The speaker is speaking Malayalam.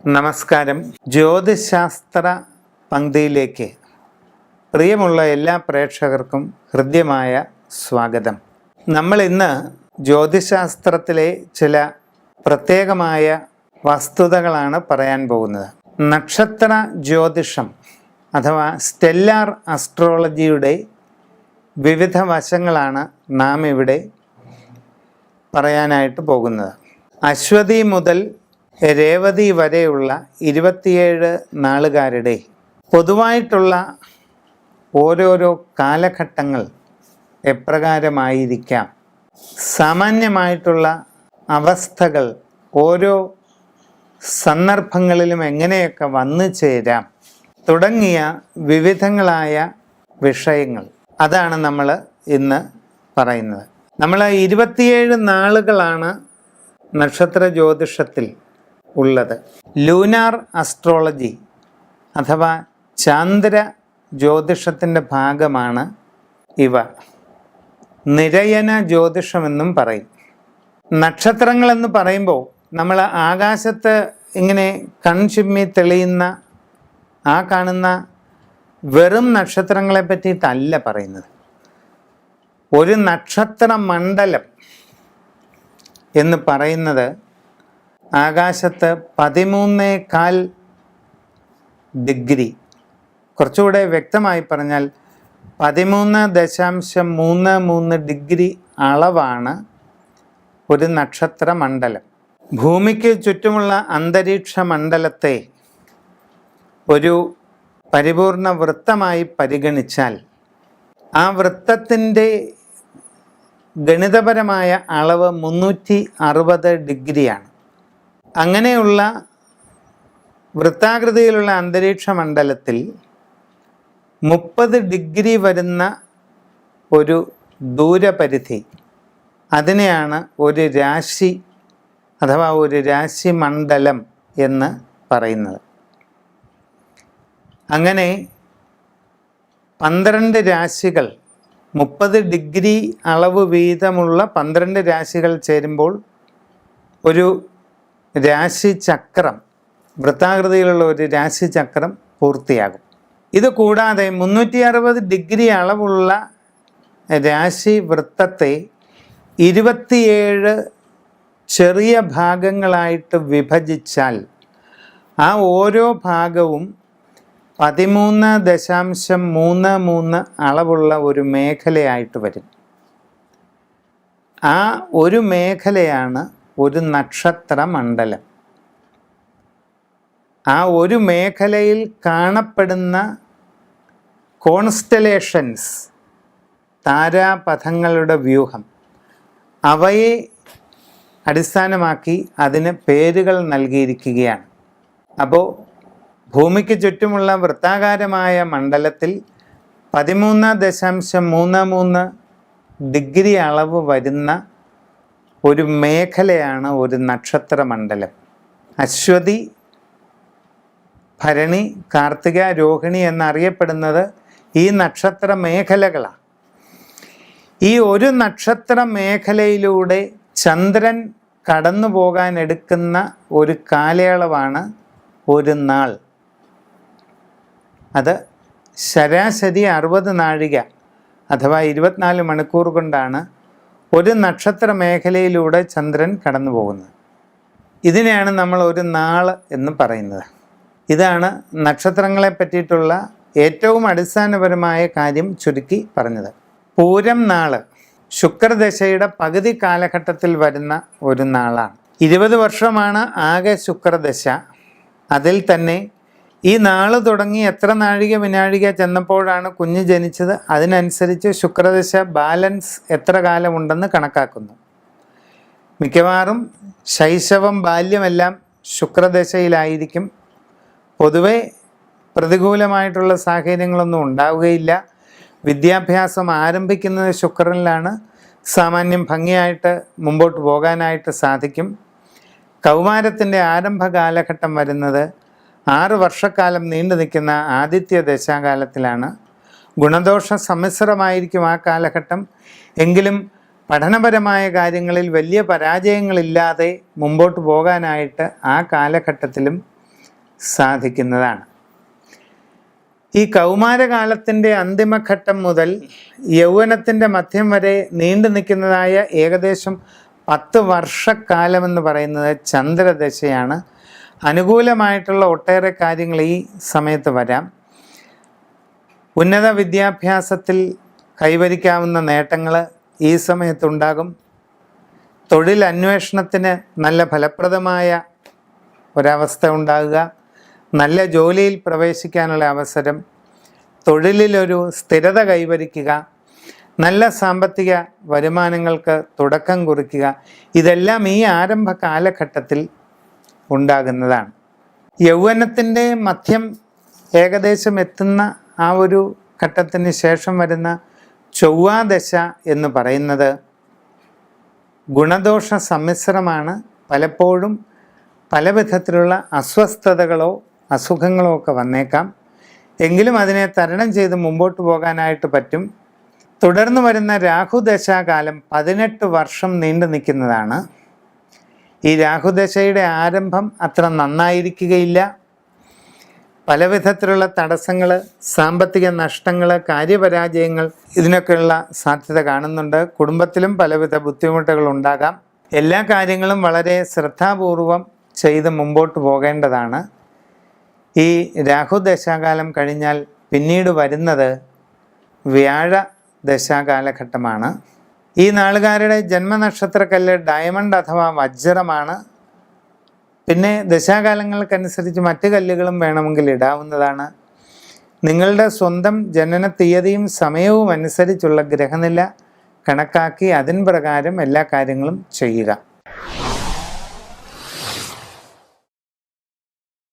നമസ്കാരം. ജ്യോതിശാസ്ത്ര പങ്ക്തിയിലേക്ക് പ്രിയമുള്ള എല്ലാ പ്രേക്ഷകർക്കും ഹൃദ്യമായ സ്വാഗതം. നമ്മൾ ഇന്ന് ജ്യോതിശാസ്ത്രത്തിലെ ചില പ്രത്യേകമായ വസ്തുതകളാണ് പറയാൻ പോകുന്നത്. നക്ഷത്ര ജ്യോതിഷം അഥവാ സ്റ്റെല്ലാർ അസ്ട്രോളജിയുടെ വിവിധ വശങ്ങളാണ് നാം ഇവിടെ പറയാനായിട്ട് പോകുന്നത്. അശ്വതി മുതൽ രേവതി വരെയുള്ള 27 നാളുകാരുടെ പൊതുവായിട്ടുള്ള ഓരോരോ കാലഘട്ടങ്ങൾ എപ്രകാരമായിരിക്കാം, സാമാന്യമായിട്ടുള്ള അവസ്ഥകൾ ഓരോ സന്ദർഭങ്ങളിലും എങ്ങനെയൊക്കെ വന്നു ചേരാം തുടങ്ങിയ വിവിധങ്ങളായ വിഷയങ്ങൾ, അതാണ് നമ്മൾ ഇന്ന് പറയുന്നത്. നമ്മൾ 27 നാളുകളാണ് നക്ഷത്ര ജ്യോതിഷത്തിൽ ഉള്ളത്. ലൂനാർ അസ്ട്രോളജി അഥവാ ചാന്ദ്ര ജ്യോതിഷത്തിൻ്റെ ഭാഗമാണ് ഇവ. നിരയന ജ്യോതിഷമെന്നും പറയും. നക്ഷത്രങ്ങളെന്ന് പറയുമ്പോൾ നമ്മൾ ആകാശത്ത് ഇങ്ങനെ കൺചിമ്മി തെളിയുന്ന ആ കാണുന്ന വെറും നക്ഷത്രങ്ങളെ പറ്റിയിട്ടല്ല പറയുന്നത്. ഒരു നക്ഷത്ര മണ്ഡലം എന്ന് പറയുന്നത് ആകാശത്ത് 13.25 ഡിഗ്രി, കുറച്ചുകൂടെ വ്യക്തമായി പറഞ്ഞാൽ 13.33 ഡിഗ്രി അളവാണ് ഒരു നക്ഷത്ര മണ്ഡലം. ഭൂമിക്ക് ചുറ്റുമുള്ള അന്തരീക്ഷ മണ്ഡലത്തെ ഒരു പരിപൂർണ വൃത്തമായി പരിഗണിച്ചാൽ ആ വൃത്തത്തിൻ്റെ ഗണിതപരമായ അളവ് 360 ഡിഗ്രിയാണ്. അങ്ങനെയുള്ള വൃത്താകൃതിയിലുള്ള അന്തരീക്ഷ മണ്ഡലത്തിൽ 30 ഡിഗ്രി വരുന്ന ഒരു ദൂരപരിധി, അതിനെയാണ് ഒരു രാശി അഥവാ ഒരു രാശി മണ്ഡലം എന്ന് പറയുന്നത്. അങ്ങനെ 12 രാശികൾ, 30 ഡിഗ്രി അളവ് വീതമുള്ള 12 രാശികൾ ചേരുമ്പോൾ ഒരു രാശിചക്രം, വൃത്താകൃതിയിലുള്ള ഒരു രാശിചക്രം പൂർത്തിയാകും. ഇത് കൂടാതെ 360 ഡിഗ്രി അളവുള്ള രാശി വൃത്തത്തെ 27 ചെറിയ ഭാഗങ്ങളായിട്ട് വിഭജിച്ചാൽ ആ ഓരോ ഭാഗവും 13.33 അളവുള്ള ഒരു മേഖലയായിട്ട് വരും. ആ ഒരു മേഖലയാണ് ഒരു നക്ഷത്ര മണ്ഡലം. ആ ഒരു മേഖലയിൽ കാണപ്പെടുന്ന കോൺസ്റ്റലേഷൻസ്, താരാപഥങ്ങളുടെ വ്യൂഹം, അവയെ അടിസ്ഥാനമാക്കി അതിന് പേരുകൾ നൽകിയിരിക്കുകയാണ്. അപ്പോൾ ഭൂമിക്ക് ചുറ്റുമുള്ള വൃത്താകാരമായ മണ്ഡലത്തിൽ 13.33 ഡിഗ്രി അളവ് വരുന്ന ഒരു മേഖലയാണ് ഒരു നക്ഷത്ര മണ്ഡലം. അശ്വതി, ഭരണി, കാർത്തിക, രോഹിണി എന്നറിയപ്പെടുന്നത് ഈ നക്ഷത്ര മേഖലകളാണ്. ഈ ഒരു നക്ഷത്ര മേഖലയിലൂടെ ചന്ദ്രൻ കടന്നു പോകാൻ എടുക്കുന്ന ഒരു കാലയളവാണ് ഒരു നാൾ. അത് ശരാശരി 60 നാഴിക അഥവാ 24 മണിക്കൂർ കൊണ്ടാണ് ഒരു നക്ഷത്ര മേഖലയിലൂടെ ചന്ദ്രൻ കടന്നു പോകുന്നത്. ഇതിനെയാണ് നമ്മൾ ഒരു നാൾ എന്ന് പറയുന്നത്. ഇതാണ് നക്ഷത്രങ്ങളെ പറ്റിയിട്ടുള്ള ഏറ്റവും അടിസ്ഥാനപരമായ കാര്യം ചുരുക്കി പറഞ്ഞത്. പൂരം നാൾ ശുക്രദശയുടെ പകുതി കാലഘട്ടത്തിൽ വരുന്ന ഒരു നാളാണ്. 20 വർഷമാണ് ആകെ ശുക്രദശ. അതിൽ തന്നെ ഈ നാൾ തുടങ്ങി എത്ര നാഴിക വിനാഴിക ചെന്നപ്പോഴാണ് കുഞ്ഞ് ജനിച്ചത്, അതിനനുസരിച്ച് ശുക്രദശ ബാലൻസ് എത്ര കാലമുണ്ടെന്ന് കണക്കാക്കുന്നു. മിക്കവാറും ശൈശവം, ബാല്യമെല്ലാം ശുക്രദശയിലായിരിക്കും. പൊതുവെ പ്രതികൂലമായിട്ടുള്ള സാഹചര്യങ്ങളൊന്നും ഉണ്ടാവുകയില്ല. വിദ്യാഭ്യാസം ആരംഭിക്കുന്നത് ശുക്രനിലാണ്. സാമാന്യം ഭംഗിയായിട്ട് മുമ്പോട്ട് പോകാനായിട്ട് സാധിക്കും. കൗമാരത്തിൻ്റെ ആരംഭ കാലഘട്ടം വരുന്നത് 6 വർഷക്കാലം നീണ്ടു നിൽക്കുന്ന ആദിത്യ ദശാകാലത്തിലാണ്. ഗുണദോഷ സമ്മിശ്രമായിരിക്കും ആ കാലഘട്ടം. എങ്കിലും പഠനപരമായ കാര്യങ്ങളിൽ വലിയ പരാജയങ്ങളില്ലാതെ മുമ്പോട്ട് പോകാനായിട്ട് ആ കാലഘട്ടത്തിലും സാധിക്കുന്നതാണ്. ഈ കൗമാരകാലത്തിൻ്റെ അന്തിമഘട്ടം മുതൽ യൗവനത്തിൻ്റെ മധ്യം വരെ നീണ്ടു നിൽക്കുന്നതായ ഏകദേശം 10 വർഷക്കാലമെന്ന് പറയുന്നത് ചന്ദ്രദശയാണ്. അനുകൂലമായിട്ടുള്ള ഒട്ടേറെ കാര്യങ്ങൾ ഈ സമയത്ത് വരാം. ഉന്നത വിദ്യാഭ്യാസത്തിൽ കൈവരിക്കാവുന്ന നേട്ടങ്ങൾ ഈ സമയത്തുണ്ടാകും. തൊഴിൽ അന്വേഷണത്തിന് നല്ല ഫലപ്രദമായ ഒരവസ്ഥ ഉണ്ടാകുക, നല്ല ജോലിയിൽ പ്രവേശിക്കാനുള്ള അവസരം, തൊഴിലിലൊരു സ്ഥിരത കൈവരിക്കുക, നല്ല സാമ്പത്തിക വരുമാനങ്ങൾക്ക് തുടക്കം കുറിക്കുക, ഇതെല്ലാം ഈ ആരംഭ കാലഘട്ടത്തിൽ ഉണ്ടാകുന്നതാണ്. യൗവനത്തിൻ്റെ മധ്യം ഏകദേശം എത്തുന്ന ആ ഒരു ഘട്ടത്തിന് ശേഷം വരുന്ന ചൊവ്വാദശ എന്ന് പറയുന്നത് ഗുണദോഷ സമ്മിശ്രമാണ്. പലപ്പോഴും പല വിധത്തിലുള്ള അസ്വസ്ഥതകളോ അസുഖങ്ങളോ ഒക്കെ വന്നേക്കാം. എങ്കിലും അതിനെ തരണം ചെയ്ത് മുമ്പോട്ട് പോകാനായിട്ട് പറ്റും. തുടർന്ന് വരുന്ന രാഹുദശാകാലം 18 വർഷം നീണ്ടു നിൽക്കുന്നതാണ്. ഈ രാഹുദശയുടെ ആരംഭം അത്ര നന്നായിരിക്കുകയില്ല. പല വിധത്തിലുള്ള തടസ്സങ്ങൾ, സാമ്പത്തിക നഷ്ടങ്ങൾ, കാര്യപരാജയങ്ങൾ, ഇതിനൊക്കെയുള്ള സാധ്യത കാണുന്നുണ്ട്. കുടുംബത്തിലും പലവിധ ബുദ്ധിമുട്ടുകൾ ഉണ്ടാകാം. എല്ലാ കാര്യങ്ങളും വളരെ ശ്രദ്ധാപൂർവം ചെയ്ത് മുമ്പോട്ട് പോകേണ്ടതാണ്. ഈ രാഹുദശാകാലം കഴിഞ്ഞാൽ പിന്നീട് വരുന്നത് വ്യാഴ ദശാകാലഘട്ടമാണ്. ഈ നാളുകാരുടെ ജന്മനക്ഷത്രക്കല്ല് ഡയമണ്ട് അഥവാ വജ്രമാണ്. പിന്നെ ദശാകാലങ്ങൾക്കനുസരിച്ച് മറ്റ് കല്ലുകളും വേണമെങ്കിൽ ഇടാവുന്നതാണ്. നിങ്ങളുടെ സ്വന്തം ജനന തീയതിയും സമയവും അനുസരിച്ചുള്ള ഗ്രഹനില കണക്കാക്കി അതിൻ പ്രകാരം എല്ലാ കാര്യങ്ങളും ചെയ്യുക.